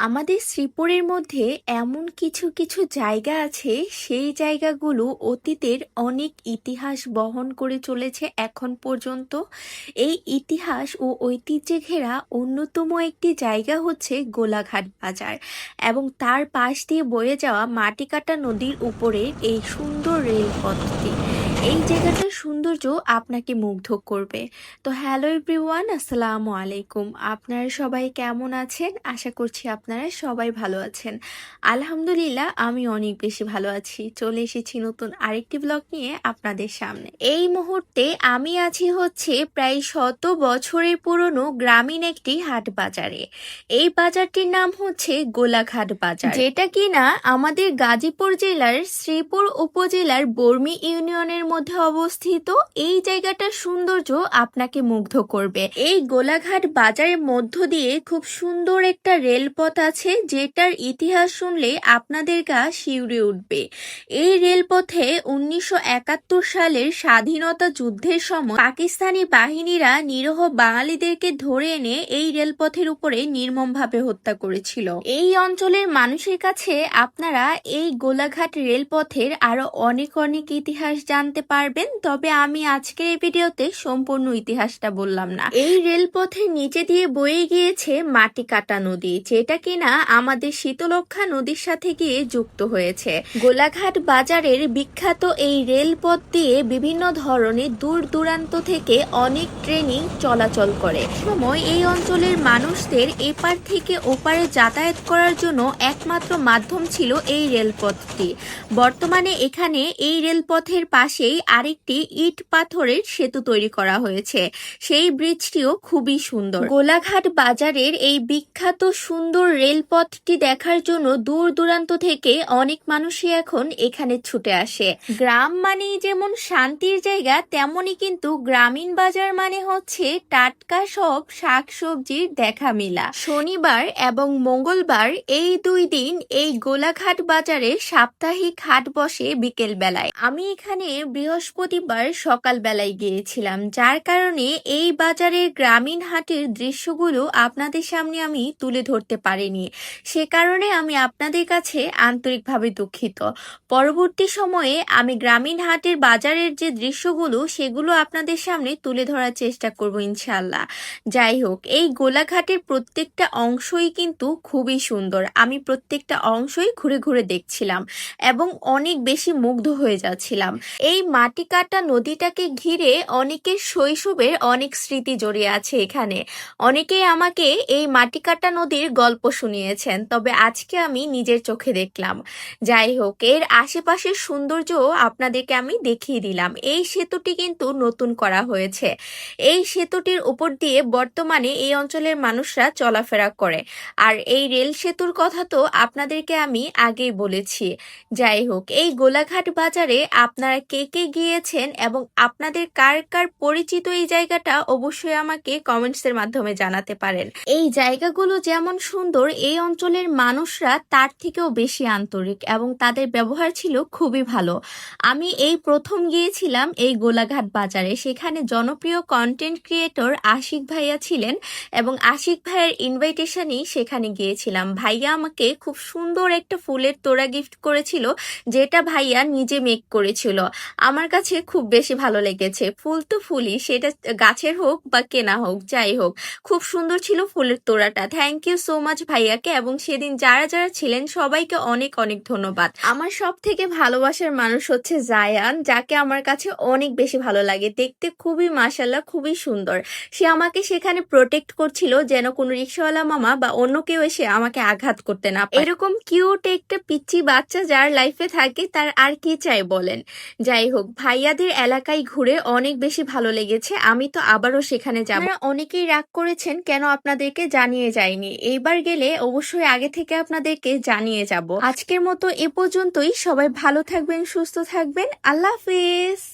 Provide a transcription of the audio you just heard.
আমাদের শ্রীপুরের মধ্যে এমন কিছু কিছু জায়গা আছে, সেই জায়গাগুলো অতীতের অনেক ইতিহাস বহন করে চলেছে এখন পর্যন্ত। এই ইতিহাস ও ঐতিহ্যে ঘেরা অন্যতম একটি জায়গা হচ্ছে গোলাঘাট বাজার এবং তার পাশ দিয়ে বয়ে যাওয়া মাটিকাটা নদীর উপরে এই সুন্দর রেলপথটি। এই জায়গাটার সৌন্দর্য আপনাকে মুগ্ধ করবে। তো হ্যালো এভরিওয়ান, আসসালামু আলাইকুম। আপনারা সবাই কেমন আছেন? আশা করছি আপনারা সবাই ভালো আছেন। আলহামদুলিল্লাহ, আমি অনেক বেশি ভালো আছি। চলে এসেছি নতুন আরেকটি ব্লগ নিয়ে আপনাদের সামনে। এই মুহূর্তে আমি আছি হচ্ছে প্রায় 100 বছরের পুরনো গ্রামীণ একটি হাট বাজারে। এই বাজারটির নাম হচ্ছে গোলাঘাট বাজার, যেটা কিনা আমাদের গাজীপুর জেলার শ্রীপুর উপজেলার বর্মি ইউনিয়নের মধ্যে অবস্থিত। এই জায়গাটার সৌন্দর্য আপনাকে মুগ্ধ করবে। এই গোলাঘাট বাজারের মধ্য দিয়ে খুব সুন্দর একটা রেলপথ আছে, যেটার ইতিহাস শুনলে আপনাদের গা শিউরে উঠবে। এই রেলপথে 1971 সালের স্বাধীনতা যুদ্ধের সময় পাকিস্তানি বাহিনীরা নিরীহ বাঙালিদেরকে ধরে এনে এই রেলপথের উপরে নির্মমভাবে হত্যা করেছিল। এই অঞ্চলের মানুষের কাছে আপনারা এই গোলাঘাট রেলপথের আরো অনেক অনেক ইতিহাস জানতে পারবেন, তবে আমি আজকের এই ভিডিওতে সম্পূর্ণ ইতিহাসটা বললাম না। এই রেলপথের নিচে দিয়ে বয়ে গিয়েছে মাটিকাটা নদী, যেটা কিনা আমাদের শীতলক্ষ্যা নদীর সাথে গিয়ে যুক্ত হয়েছে। গোলাঘাট বাজারের বিখ্যাত এই রেলপথ দিয়ে বিভিন্ন ধরনের দূর দূরান্ত থেকে অনেক ট্রেনিং চলাচল করে। সময় এই অঞ্চলের মানুষদের এপার থেকে ওপারে যাতায়াত করার জন্য একমাত্র মাধ্যম ছিল এই রেলপথটি। বর্তমানে এখানে এই রেলপথের পাশেই আরেকটি ইট পাথরের সেতু তৈরি করা হয়েছে। সেই ব্রিজটিও খুবই সুন্দর। গোলাঘাট বাজারের এই বিখ্যাত সুন্দর রেলপথটি দেখার জন্য দূর দূরান্ত থেকে অনেক মানুষই এখন এখানে ছুটে আসে। গ্রাম মানেই যেমন শান্তির জায়গা, তেমনই কিন্তু গ্রামীণ বাজার মানে হচ্ছে টাটকা সব শাকসবজির দেখা মেলা। শনিবার এবং মঙ্গলবার এই 2 দিন এই গোলাঘাট বাজারে সাপ্তাহিক হাট বসে বিকেল বেলায়। আমি এখানে বৃহস্পতিবার সকাল বেলায় গিয়েছিলাম, যার কারণে এই বাজারের গ্রামীণ হাটের দৃশ্যগুলো আপনাদের সামনে আমি তুলে ধরতে পারিনি। সে কারণে আমি আপনাদের কাছে আন্তরিকভাবে দুঃখিত। পরবর্তী সময়ে আমি গ্রামীণ হাটের বাজারের যে দৃশ্যগুলো সেগুলো আপনাদের সামনে তুলে ধরার চেষ্টা করব ইনশাআল্লাহ। যাই হোক, এই গোলাঘাটের প্রত্যেকটা অংশই কিন্তু খুবই সুন্দর। আমি প্রত্যেকটা অংশই ঘুরে ঘুরে দেখছিলাম এবং অনেক বেশি মুগ্ধ হয়ে যাচ্ছিলাম। এই মাটিকাটা নদীটাকে ঘিরে অনেকের শৈশবের অনেক স্মৃতি জড়িয়ে আছে এখানে। অনেকেই আমাকে এই মাটিকাটা নদীর গল্প শুনিয়েছেন, তবে আজকে আমি নিজের চোখে দেখলাম। যাই হোক, এর আশেপাশের সৌন্দর্য আপনাদেরকে আমি দেখিয়ে দিলাম। এই সেতুটি কিন্তু নতুন করা হয়েছে। এই সেতুটির উপর দিয়ে বর্তমানে এই অঞ্চলের মানুষরা চলাফেরা করে। আর এই রেল সেতুর কথা তো আপনাদেরকে আমি আগেই বলেছি। যাই হোক, এই গোলাঘাট বাজারে আপনারা কে কে গিয়েছেন এবং আপনাদের কার কার পরিচিত এই জায়গাটা অবশ্যই আমাকে কমেন্টসের মাধ্যমে জানাতে পারেন। এই জায়গাগুলো যেমন সুন্দর, এই অঞ্চলের মানুষরা তার থেকেও বেশি আন্তরিক এবং তাদের ব্যবহার ছিল খুবই ভালো। আমি এই প্রথম গিয়েছিলাম এই গোলাঘাট বাজারে। সেখানে জনপ্রিয় কন্টেন্ট ক্রিয়েটর আশিক ভাইয়া ছিলেন এবং আশিক ভাইয়ের ইনভাইটেশনই সেখানে গিয়েছিলাম। ভাইয়া আমাকে খুব সুন্দর একটা ফুলের তোড়া গিফট করেছিল, যেটা ভাইয়া নিজে মেক করেছিল। আমার কাছে খুব বেশি ভালো লেগেছে। ফুল তো ফুলই, সেটা গাছের হোক বা কেনা হোক, যাই হোক, খুব সুন্দর ছিল ফুলের তোড়াটা। থ্যাংক ইউ সো মাচ ভাইয়াকে, এবং সেদিন যারা যারা ছিলেন সবাইকে অনেক অনেক ধন্যবাদ। আমার সব থেকে ভালোবাসার মানুষ হচ্ছে জায়ান, যাকে আমার কাছে অনেক বেশি ভালো লাগে। দেখতে খুবই মাশাআল্লাহ, খুবই সুন্দর। সে আমাকে সেখানে প্রোটেক্ট করছিল যেন কোনো রিক্সাওয়ালা মামা বা অন্য কেউ এসে আমাকে আঘাত করতে না পারে। এরকম কিউট একটা পিচ্চি বাচ্চা যার লাইফে থাকে, তার আর কি চাই বলেন। যাই হোক, ভাইয়াদের এলাকায় ঘুরে অনেক বেশি ভালো লেগেছে। আমি তো আবারও সেখানে যাব। অনেকেই রাগ করেছেন কেন আপনাদেরকে জানিয়ে যায়নি। এইবার গেলে অবশ্যই আগে থেকে আপনাদেরকে জানিয়ে যাব। আজকের মতো এ পর্যন্তই। সবাই ভালো থাকবেন, সুস্থ থাকবেন। আল্লাহ হাফেজ।